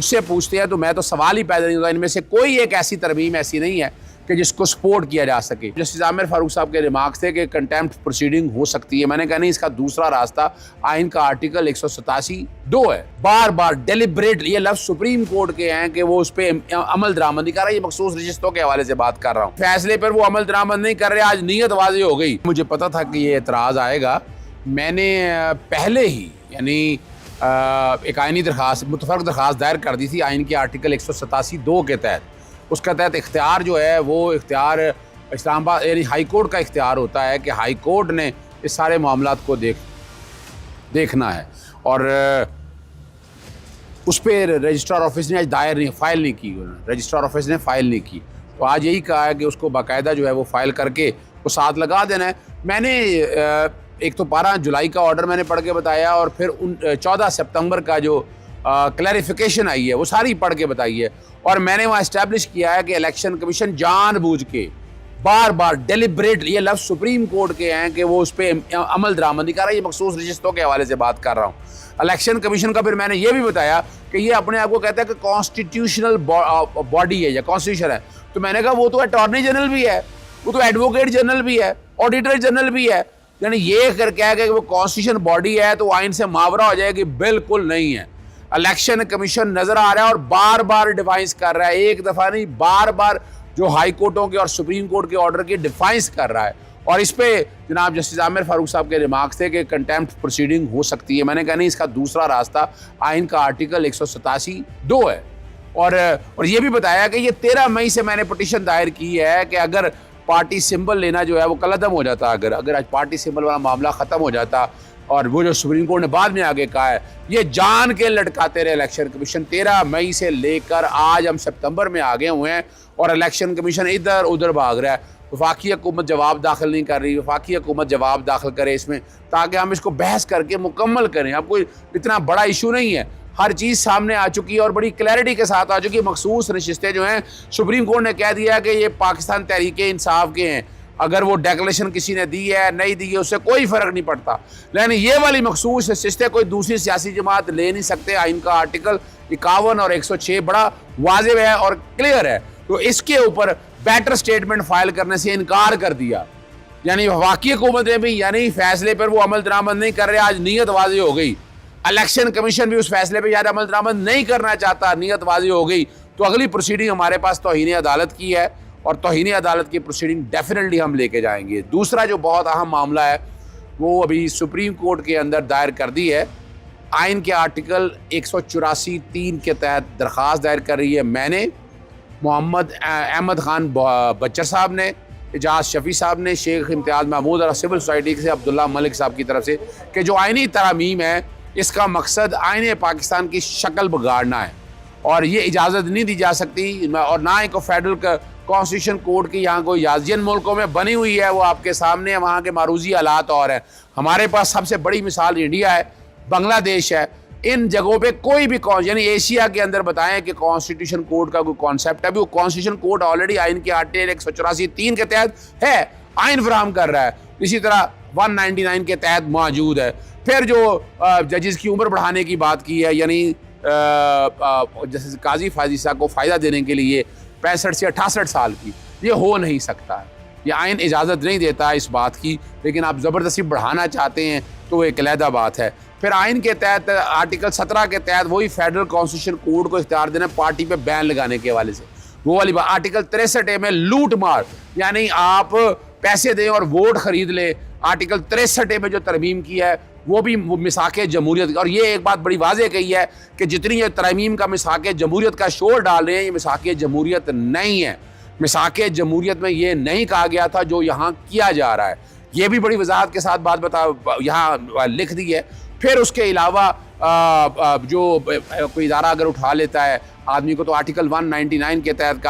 मुझसे पूछते हैं तो मैं तो सवाल ही पैदा नहीं होता, इनमें से कोई एक ऐसी तरमीम ऐसी नहीं है कि जिसको सपोर्ट किया जा सके। जस्टिस आमिर फारूक साहब के रिमार्क्स थे कि कंटेम्प्ट प्रोसीडिंग हो सकती है। मैंने कहा नहीं, इसका दूसरा रास्ता आइन का आर्टिकल 187(2) है। बार बार डेलिब्रेटली, ये लफ्ज सुप्रीम कोर्ट के हैं कि वो उस पर अमल दरामद नहीं कर रहा। ये मखसूस रजिस्टरों के हवाले से बात कर रहा हूँ। फैसले पर वो अमल दरामद नहीं कर रहे। आज नीयत वाज़ेह हो गई। मुझे पता था कि ये एतराज़ आएगा। मैंने पहले ही यानी एक आइनी दरखास्त, मुतफरक दरखास्त दायर कर दी थी आइन के आर्टिकल 187(2) के तहत। उसका तहत इख्तियार जो है वो इख्तियार इस्लामाबाद यानी हाई कोर्ट का इख्तियार होता है कि हाई कोर्ट ने इस सारे मामलात को देखना है, और उस पर रजिस्ट्रार ऑफिस ने आज दायर नहीं, फाइल नहीं की। रजिस्ट्रार ऑफिस ने फ़ाइल नहीं की, तो आज यही कहा है कि उसको बाकायदा जो है वो फ़ाइल करके वो साथ लगा देना है। मैंने एक तो 12 जुलाई का ऑर्डर मैंने पढ़ के बताया, और फिर 14 सितंबर का जो क्लैरिफिकेशन आई है वो सारी पढ़ के बताई है। और मैंने वहाँ इस्टेब्लिश किया है कि इलेक्शन कमीशन जानबूझ के बार बार डेलिब्रेटली, ये लफ्ज सुप्रीम कोर्ट के हैं कि वो उस पर अमल दरामद नहीं कर रहा। ये मखसूस रजिस्टरों के हवाले से बात कर रहा हूँ। इलेक्शन कमीशन का फिर मैंने ये भी बताया कि ये अपने आप को कहता है कि कॉन्स्टिट्यूशनल बॉडी है या कॉन्स्टिट्यूशन है। तो मैंने कहा वो तो अटॉर्नी जनरल भी है, वो तो एडवोकेट जनरल भी है, ऑडिटर जनरल भी है। यानी ये कर कह के वो कॉन्स्टिट्यूशन बॉडी है तो आइन से मावरा हो जाएगी, बिल्कुल नहीं है। इलेक्शन कमीशन नजर आ रहा है और बार बार डिफाइंस कर रहा है, एक दफा नहीं बार बार जो हाई कोर्टों के और सुप्रीम कोर्ट के ऑर्डर की डिफाइंस कर रहा है। और इस पे जनाब जस्टिस आमिर फारूक साहब के रिमार्क्स थे कि कंटेम्प्ट प्रोसीडिंग हो सकती है। मैंने कहा नहीं, इसका दूसरा रास्ता आइन का आर्टिकल 187(2) है। और ये भी बताया कि ये 13 मई से मैंने पिटीशन दायर की है कि अगर पार्टी सिंबल लेना जो है वो कलअदम हो जाता, अगर आज पार्टी सिंबल वाला मामला ख़त्म हो जाता, और वो जो सुप्रीम कोर्ट ने बाद में आगे कहा है, ये जान के लटकाते रहे इलेक्शन कमीशन। 13 मई से लेकर आज हम सितंबर में आ गए हुए हैं और इलेक्शन कमीशन इधर उधर भाग रहा है। वफाकी हुकूमत जवाब दाखिल नहीं कर रही, वफाकी हुकूमत जवाब दाखिल करे इसमें, ताकि हम इसको बहस करके मुकम्मल करें। अब कोई इतना बड़ा इशू नहीं है, हर चीज़ सामने आ चुकी है और बड़ी क्लैरिटी के साथ आ चुकी है। मखसूस नशिस्तें जो हैं, सुप्रीम कोर्ट ने कह दिया कि ये पाकिस्तान तहरीक इंसाफ के हैं, अगर वो डेक्लेरेशन किसी ने दी है नहीं दी है उससे कोई फ़र्क नहीं पड़ता। लेकिन ये वाली मखसूस नशिस्तें कोई दूसरी सियासी जमात ले नहीं सकते। आइन का आर्टिकल 51 और 106 बड़ा वाज़ेह है और क्लियर है। तो इसके ऊपर बेटर स्टेटमेंट फाइल करने से इनकार कर दिया। यानी वफाकी हुकूमत ने भी यानी फैसले पर वो अमल दरामद नहीं कर रहे। आज नीयत वाज़ेह हो गई। इलेक्शन कमीशन भी उस फैसले पर यार अमल दरामद नहीं करना चाहता, नीयत वाज़ेह हो गई। तो अगली प्रोसीडिंग हमारे पास तौहीन अदालत की है और तौहीन अदालत की प्रोसीडिंग डेफिनेटली हम लेके जाएंगे। दूसरा जो बहुत अहम मामला है वो अभी सुप्रीम कोर्ट के अंदर दायर कर दी है। आइन के आर्टिकल 184(3) के तहत दरख्वास्त दायर कर रही है मैंने, मोहम्मद अहमद खान बच्चर साहब ने, एजाज शफी साहब ने, शेख इम्तियाज़ महमूद और सिविल सोसाइटी से अब्दुल्ला मलिक साहब की तरफ से, कि जो आइनी तरामीम है इसका मकसद आइन पाकिस्तान की शक्ल बिगाड़ना है और ये इजाज़त नहीं दी जा सकती। और ना ही को फेडरल कॉन्स्टिट्यूशन कोर्ट की यहाँ कोई इजाज़त जिन मुल्कों में बनी हुई है वो आपके सामने है, वहाँ के मारूजी हालात और हैं। हमारे पास सबसे बड़ी मिसाल इंडिया है, बांग्लादेश है। इन जगहों पे कोई भी यानी एशिया के अंदर बताएं कि कॉन्स्टिट्यूशन कोर्ट का कोई कॉन्सेप्ट है, वो कॉन्स्टिट्यूशन कोर्ट ऑलरेडी आइन के आर्टिकल 184(3) के तहत है, आइन फराहम कर रहा है। इसी तरह 199 के तहत मौजूद है। फिर जो जजेस की उम्र बढ़ाने की बात की है, यानी जैसे काजी फाजिसा को फ़ायदा देने के लिए 65 से 68 साल की, ये हो नहीं सकता है। ये आइन इजाज़त नहीं देता इस बात की, लेकिन आप ज़बरदस्ती बढ़ाना चाहते हैं तो वो एक अलहदा बात है। फिर आइन के तहत आर्टिकल 17 के तहत वही फेडरल कॉन्स्टिट्यूशन कोर्ट को इख्तियार देना पार्टी पे बैन लगाने के हवाले से, वो वाली बात। आर्टिकल 63 में लूट मार, यानी आप पैसे दें और वोट खरीद ले। आर्टिकल 63 में जो तरमीम की है वो भी मिसाके जमहूरियत। और ये एक बात बड़ी वाज़ेह कही है कि जितनी ये तरमीम का मिसाके जमहूरियत का शोर डाल रहे हैं, ये मिसाके जमहूरियत नहीं है। मिसाके जमहूरियत में ये नहीं कहा गया था जो यहाँ किया जा रहा है। ये भी बड़ी वजाहत के साथ यहाँ लिख दी है। फिर उसके अलावा जो कोई इदारा अगर उठा लेता है आदमी को, तो आर्टिकल 199 के तहत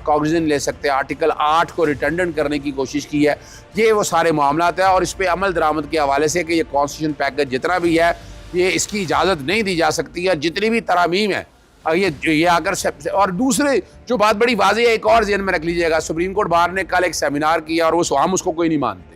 कॉग्निजेंस ले सकते हैं। आर्टिकल 8 को रिटर्डेंट करने की कोशिश की है। ये वो सारे मामलात है और इस पर अमल दरामद के हवाले से कि ये कॉन्स्टिट्यूशन पैकेज जितना भी है ये इसकी इजाज़त नहीं दी जा सकती है। जितनी भी तरामीम है ये अगर, और दूसरे जो बात बड़ी वाज़ेह है, एक और ज़हन में रख लीजिएगा, सुप्रीम कोर्ट बार ने कल एक सेमिनार किया और वो हम उसको कोई नहीं मानते।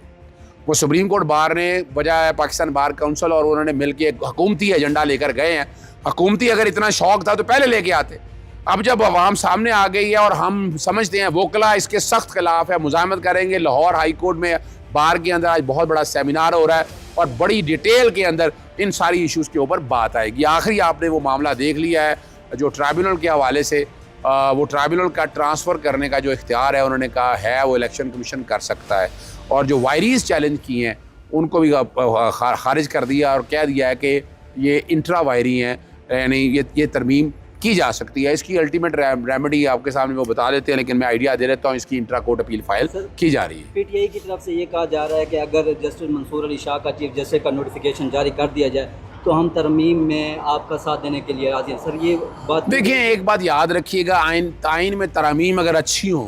वो सुप्रीम कोर्ट बार ने बजाय पाकिस्तान बार काउंसिल और उन्होंने मिलकर एक हुकूमती एजेंडा लेकर गए हैं। हुकूमती अगर इतना शौक था तो पहले लेके आते। अब जब अवाम सामने आ गई है और हम समझते हैं वोकला इसके सख्त खिलाफ है, मुजाहमत करेंगे। लाहौर हाई कोर्ट में बार के अंदर आज बहुत बड़ा सेमिनार हो रहा है और बड़ी डिटेल के अंदर इन सारी इश्यूज़ के ऊपर बात आएगी। आखिरी आपने वो मामला देख लिया है जो ट्राइब्यूनल के हवाले से, वो ट्राइब्यूनल का ट्रांसफ़र करने का जो इख्तियार है उन्होंने कहा है वो इलेक्शन कमीशन कर सकता है, और जो वायरीज़ चैलेंज किए हैं उनको भी खारिज कर दिया और कह दिया है कि ये इंट्रा वायरी हैं, यानी ये तरमीम की जा सकती है। इसकी अल्टीमेट रेमेडी आपके सामने वो बता देते हैं, लेकिन मैं आइडिया दे देता हूँ। इसकी इंट्रा कोर्ट अपील फाइल की जा रही है। पीटीआई की तरफ से ये कहा जा रहा है कि अगर जस्टिस मंसूर अली शाह का चीफ जस्टिस का नोटिफिकेशन जारी कर दिया जाए तो हम तरमीम में आपका साथ देने के लिए राजी हैं। सर ये बात देखें, एक बात याद रखिएगा, आइन में तरमीम अगर अच्छी हों,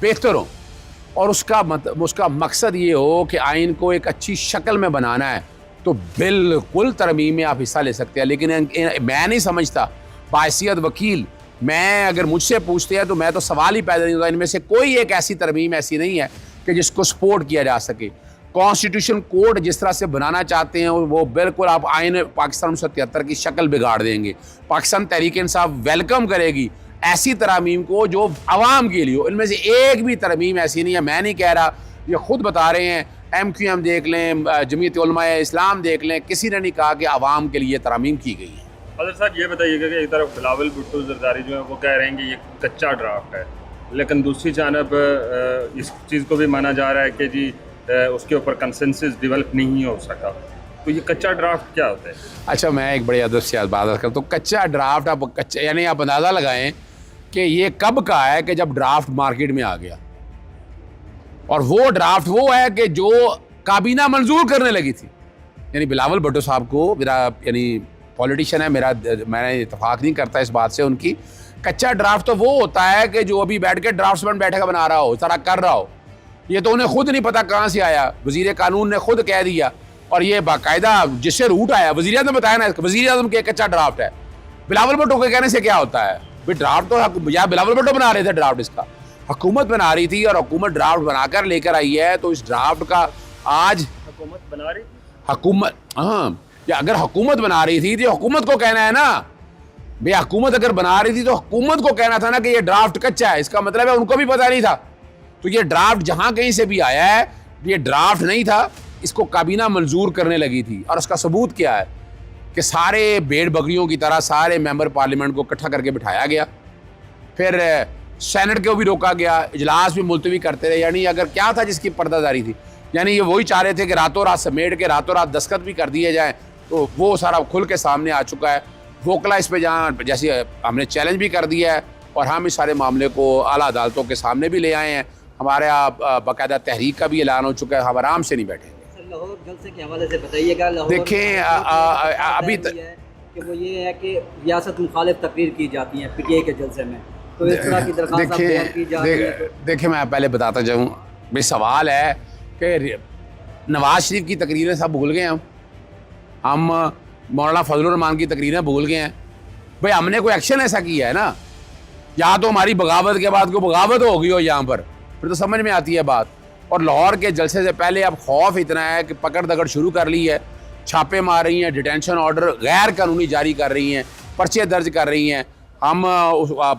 बेहतर हों, और उसका मकसद ये हो कि आइन को एक अच्छी शक्ल में बनाना है, तो बिल्कुल तरमीम में आप हिस्सा ले सकते हैं। लेकिन मैं नहीं समझता, बाहैसियत वकील, मैं अगर मुझसे पूछते हैं तो मैं तो सवाल ही पैदा नहीं होता। इनमें से कोई एक ऐसी तरमीम ऐसी नहीं है कि जिसको सपोर्ट किया जा सके। कॉन्स्टिट्यूशन कोड जिस तरह से बनाना चाहते हैं वो बिल्कुल आप आइन पाकिस्तान 1973 की शक्ल बिगाड़ देंगे। पाकिस्तान तहरीक इंसाफ वेलकम करेगी ऐसी तरमीम को जो आवाम के लिए हो। इनमें से एक भी तरमीम ऐसी नहीं है, मैं नहीं कह रहा, ये खुद बता रहे हैं। MQM देख लें, जमीयत उलमा-ए इस्लाम देख लें, किसी ने नहीं कहा कि आवाम के लिए तरमीम की गई है। अदर साहब ये बताइएगा कि एक तरफ बिलावल भुट्टो जरदारी जो है वो कह रहे हैं कि ये कच्चा ड्राफ्ट है, लेकिन दूसरी जानब इस चीज़ को भी माना जा रहा है कि जी उसके ऊपर कंसेंसस डेवलप नहीं हो सका। तो ये कच्चा ड्राफ्ट क्या होता है? अच्छा, मैं एक बड़ी अदब से बात करता हूँ। कच्चा ड्राफ्ट, आप कच्चा यानी आप अंदाज़ा लगाएं कि ये कब का है कि जब ड्राफ्ट मार्केट में आ गया, और वो ड्राफ्ट वो है कि जो काबीना मंजूर करने लगी थी। यानी बिलावल भुट्टो साहब को, मेरा यानी पॉलिटिशियन है, मैंने इत्तेफाक नहीं करता इस बात से उनकी। कच्चा ड्राफ्ट तो वो होता है कि जो अभी बैठ के ड्राफ्ट्समैन बैठेगा बना रहा हो, सारा कर रहा हो। ये तो उन्हें खुद नहीं पता कहाँ से आया, वजीर कानून ने खुद कह दिया, और ये बाकायदा जिससे रूट आया वजीर आज़म बताया ना, वजीर आज़म के कच्चा ड्राफ्ट है। बिलावल भुट्टो के कहने से क्या होता है भाई? ड्राफ्ट तो या बिलावल भुट्टो बना रहे थे ड्राफ्ट, इसका हुकूमत बना रही थी और हुकूमत ड्राफ्ट बनाकर लेकर आई है। तो इस ड्राफ्ट का आज हुकूमत बना रही, हुकूमत, हाँ, या अगर हुकूमत बना रही थी तो हुकूमत को कहना है ना भाई। हुकूमत अगर बना रही थी तो हुकूमत को कहना था ना कि ये ड्राफ्ट कच्चा है। इसका मतलब है उनको भी पता नहीं था। तो ये ड्राफ्ट जहां कहीं से भी आया है, ये ड्राफ्ट नहीं था, इसको काबीना मंजूर करने लगी थी। और उसका सबूत क्या है कि सारे भेड़ बकरियों की तरह सारे मेंबर पार्लियामेंट को इकट्ठा करके बिठाया गया, फिर सेनेट को भी रोका गया, इजलास भी मुलतवी करते रहे। यानी अगर क्या था जिसकी पर्दादारी थी, यानी ये वही चाह रहे थे कि रातों रात समेट के रातों रात दस्तखत भी कर दिए जाएँ। तो वो सारा खुल के सामने आ चुका है। वोकला इस पे जहाँ जैसे हमने चैलेंज भी कर दिया है, और हम इस सारे मामले को आला अदालतों के सामने भी ले आए हैं। हमारे यहाँ बाकायदा तहरीक का भी ऐलान हो चुका है, हम आराम से नहीं बैठेंगे। लाहौर जलसे के हवाले से बताइएगा। देखें, अभी कि वो ये है कि रियासत मुखालिफ तकरीर की जाती है पीटीआई के जलसे में, तो इस तरह की दरख्वास्त की जाती है। देखिए, मैं पहले बताता जाऊँ, भाई सवाल है कि नवाज शरीफ की तकरीरें सब भूल गए हम मौलाना फजलुर रहमान की तकरीरें भूल गए हैं। भाई हमने कोई एक्शन ऐसा किया है ना, या तो हमारी बगावत के बाद कोई बगावत हो गई हो यहाँ पर, फिर तो समझ में आती है बात। और लाहौर के जलसे से पहले अब खौफ इतना है कि पकड़ दकड़ शुरू कर ली है, छापे मार रही हैं, डिटेंशन ऑर्डर गैर कानूनी जारी कर रही हैं, पर्चे दर्ज कर रही हैं। हम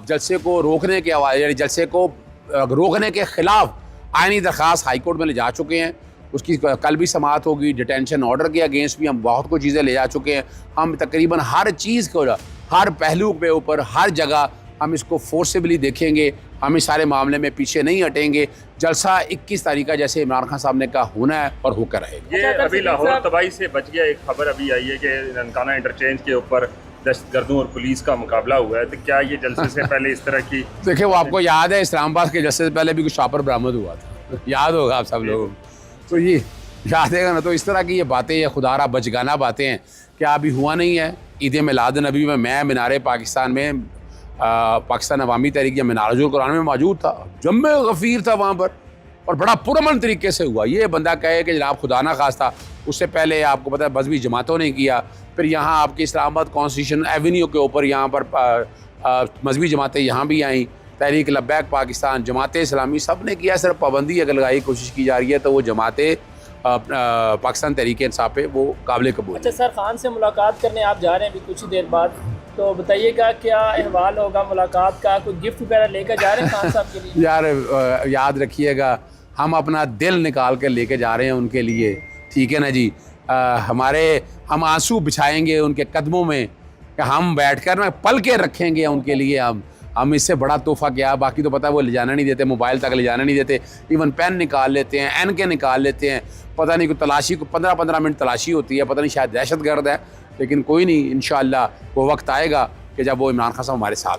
जलसे को रोकने के यानी जलसे को रोकने के ख़िलाफ़ आइनी दरख्वास्त हाई कोर्ट में ले जा चुके हैं। उसकी कल भी समाअत होगी। डिटेंशन ऑर्डर के अगेंस्ट भी हम बहुत कुछ चीज़ें ले जा चुके हैं। हम तकरीबन हर चीज़ को, हर पहलू पे ऊपर, हर जगह हम इसको फोर्सेबली देखेंगे। हम इस सारे मामले में पीछे नहीं हटेंगे। जलसा 21 तारीख का जैसे इमरान खान साहब ने कहा होना है और होकर रहेगा। ये अभी लाहौर तबाही से बच गया। एक खबर अभी आई है कि ननकाना इंटरचेंज के ऊपर दहशतगर्दों और पुलिस का मुकाबला हुआ है। तो क्या ये जलसे से पहले इस तरह की देखिए, वो आपको याद है इस्लामाबाद के जलसे से पहले भी कुछ शॉपर बरामद हुआ था, याद होगा आप सब लोगों को। तो ये याद है ना। तो इस तरह की ये बातें, ये खुदारा बचगाना बातें हैं, क्या अभी हुआ नहीं है। ईद मिलाद नबी में मैं मीनार पाकिस्तान में पाकिस्तान अवामी तहरीक या मीनारुल कुरान में मौजूद था, जम्मे गफ़ीर था वहाँ पर, और बड़ा पुरअमन तरीके से हुआ। ये बंदा कहे कि जनाब खुदा ना खास्ता, उससे पहले आपको पता है मजहबी जमातों ने किया, फिर यहाँ आपके इस्लामाबाद कॉन्स्टिट्यूशन एवेन्यू के ऊपर यहाँ पर मजहबी जमातें यहाँ भी आईं, तहरीक लब्बैक पाकिस्तान, जमात इस्लामी, सब ने किया। सिर्फ पाबंदी अगर लगाई कोशिश की जा रही है तो वो जमातें पाकिस्तान तहरीक इंसाफ पे वो काबिल कबूल अच्छा सर, खान से मुलाकात करने आप जा रहे हैं अभी कुछ ही देर बाद, तो बताइएगा क्या अहवाल होगा मुलाकात का, कोई गिफ्ट वगैरह लेकर जा रहे हैं खान साहब के लिए? यार याद रखिएगा, हम अपना दिल निकाल कर लेके जा रहे हैं उनके लिए, ठीक है ना जी। हम आंसू बिछाएंगे उनके कदमों में, कि हम बैठकर ना पल के रखेंगे उनके लिए। हम इससे बड़ा तोहफा क्या, बाकी तो पता है वो ले जाना नहीं देते, मोबाइल तक ले जाना नहीं देते, इवन पेन निकाल लेते हैं, एन के निकाल लेते हैं, पता नहीं कोई तलाशी को 15-15 मिनट तलाशी होती है, पता नहीं शायद दहशतगर्द है, लेकिन कोई नहीं, इंशाअल्लाह वो वक्त आएगा कि जब वो इमरान खान साहब हमारे साथ